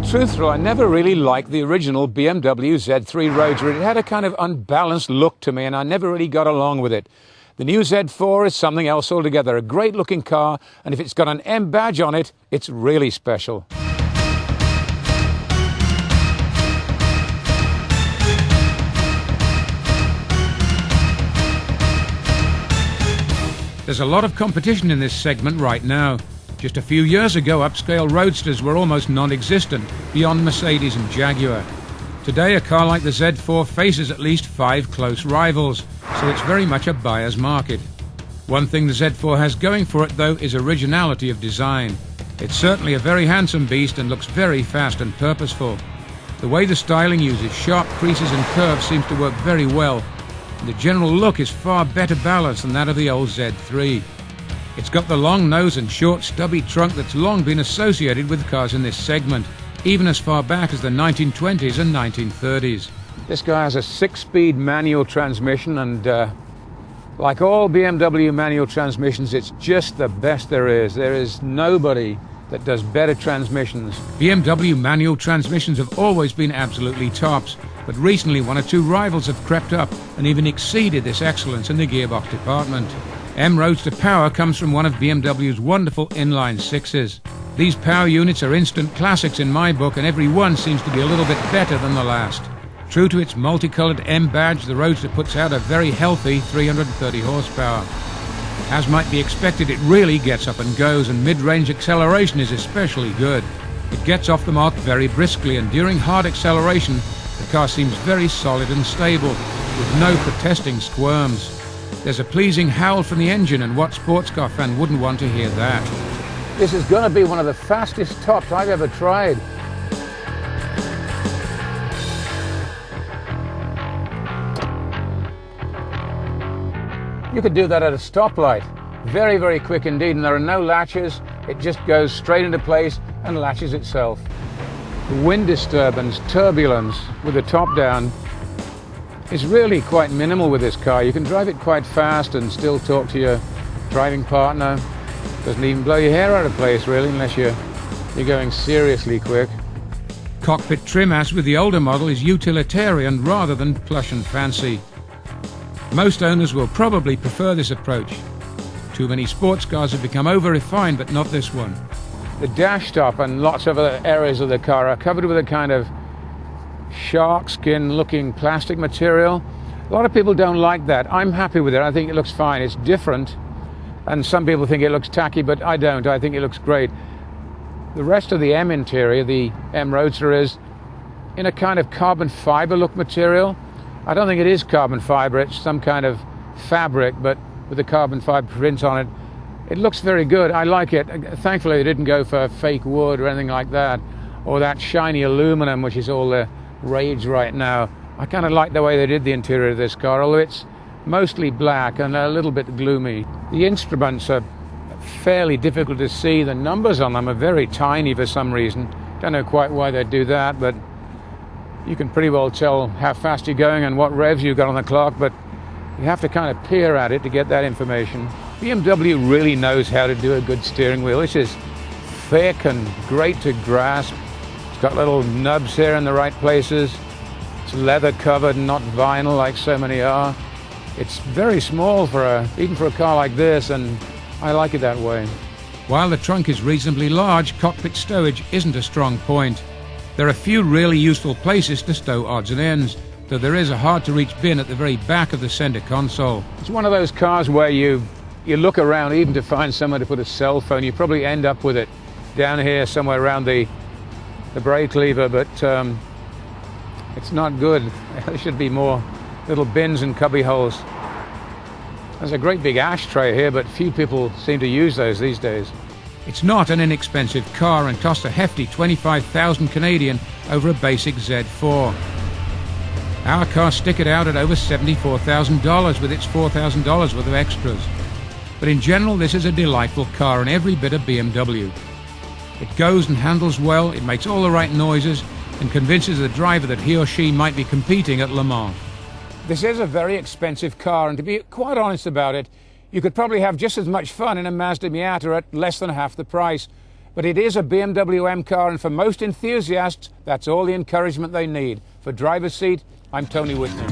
truthful, I never really liked the original BMW Z3 Roadster. It had a kind of unbalanced look to me, and I never really got along with it. The new Z4 is something else altogether. A great looking car, and if it's got an M badge on it, it's really special. There's a lot of competition in this segment right now. Just a few years ago, upscale roadsters were almost non-existent, beyond Mercedes and Jaguar. Today, a car like the Z4 faces at least 5 close rivals, so it's very much a buyer's market. One thing the Z4 has going for it, though, is originality of design. It's certainly a very handsome beast and looks very fast and purposeful. The way the styling uses sharp creases and curves seems to work very well. The general look is far better balanced than that of the old Z3. It's got the long nose and short stubby trunk that's long been associated with cars in this segment, even as far back as the 1920s and 1930s. This guy has a 6-speed manual transmission, and like all BMW manual transmissions, it's just the best there is. There is nobody that does better transmissions. BMW manual transmissions have always been absolutely tops, but recently one or two rivals have crept up and even exceeded this excellence in the gearbox department. M Roadster power comes from one of BMW's wonderful inline sixes. These power units are instant classics in my book, and every one seems to be a little bit better than the last. True to its multicolored M badge, the Roadster puts out a very healthy 330 horsepower. As might be expected, it really gets up and goes, and mid-range acceleration is especially good. It gets off the mark very briskly, and during hard acceleration, the car seems very solid and stable, with no protesting squirms. There's a pleasing howl from the engine, and what sports car fan wouldn't want to hear that? This is going to be one of the fastest tops I've ever tried. You could do that at a stoplight. Very, very quick indeed, and there are no latches. It just goes straight into place and latches itself. The wind disturbance, turbulence with the top down is really quite minimal with this car. You can drive it quite fast and still talk to your driving partner. Doesn't even blow your hair out of place really, unless you're going seriously quick. Cockpit trim, as with the older model, is utilitarian rather than plush and fancy. Most owners will probably prefer this approach. Too many sports cars have become over-refined, but not this one. The dash top and lots of other areas of the car are covered with a kind of shark skin looking plastic material. A lot of people don't like that. I'm happy with it. I think it looks fine. It's different, and some people think it looks tacky, but I don't. I think it looks great. The rest of the M interior, the M Roadster, is in a kind of carbon fiber look material. I don't think it is carbon fiber. It's some kind of fabric, but with a carbon fiber print on it. It looks very good. I like it. Thankfully they didn't go for fake wood or anything like that, or that shiny aluminum, which is all the rage right now. I kind of like the way they did the interior of this car, although it's mostly black and a little bit gloomy. The instruments are fairly difficult to see. The numbers on them are very tiny for some reason. Don't know quite why they do that, but you can pretty well tell how fast you're going and what revs you've got on the clock, but you have to kind of peer at it to get that information. BMW really knows how to do a good steering wheel. This is thick and great to grasp. It's got little nubs here in the right places. It's leather covered, not vinyl like so many are. It's very small even for a car like this, and I like it that way. While the trunk is reasonably large, cockpit stowage isn't a strong point. There are few really useful places to stow odds and ends, though there is a hard-to-reach bin at the very back of the center console. It's one of those cars where you look around even to find somewhere to put a cell phone. You probably end up with it down here somewhere around the brake lever, but it's not good. There should be more little bins and cubby holes. There's a great big ashtray here, but few people seem to use those these days. It's not an inexpensive car and costs a hefty 25,000 Canadian over a basic Z4. Our cars stick it out at over $74,000 with its $4,000 worth of extras. But in general, this is a delightful car and every bit of BMW. It goes and handles well, it makes all the right noises, and convinces the driver that he or she might be competing at Le Mans. This is a very expensive car, and to be quite honest about it, you could probably have just as much fun in a Mazda Miata at less than half the price. But it is a BMW M car, and for most enthusiasts, that's all the encouragement they need. For Driver's Seat, I'm Tony Whitney.